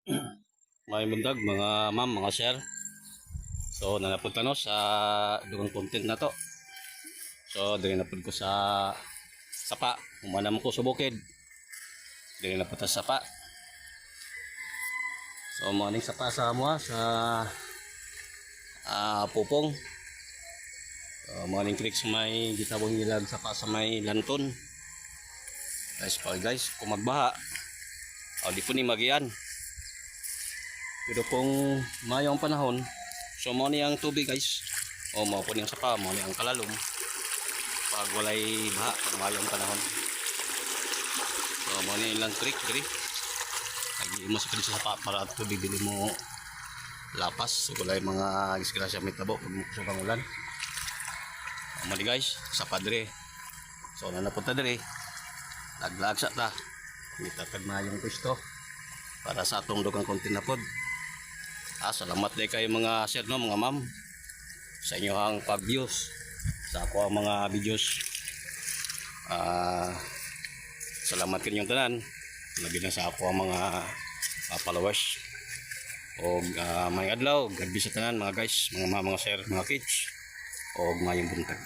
May bundag mga ma'am, mga sir. So nanapunta no sa dugang content na to. So dili na pud ko sa sapa. Humana mo ko sa bukid. Dili na punta sa sapa. So morning sapa sa mo sa pupong. So morning click sa may gitawang ilag sapa sa may lanton. Guys, kung magbaha, di po ni magian. Pero kung mayong panahon, so mo ni ang tubig guys. O mo po niyang sapa, mo ni ang kalalom. Pag walay baha, pag mayong panahon. So mo ni ilang trick diri. Lagi mo sa sapa para at tubig dili mo lapas. So walay mga disgrasya may tabo pag mukusog ang ulan. Mali guys, sapa diri. So nanapunta diri. Laglag sa ta. Itatag na yung pwesto para sa atong dugang konti na pod. Salamat din kayo mga sir no, mga ma'am sa inyong pag-views sa ako ang mga videos. Salamat kanyang tanan. Labi na sa ako ang mga followers. O may adlaw, God bless sa tanan mga guys, mga ma'am, mga sir, mga kids. O mayong buntag.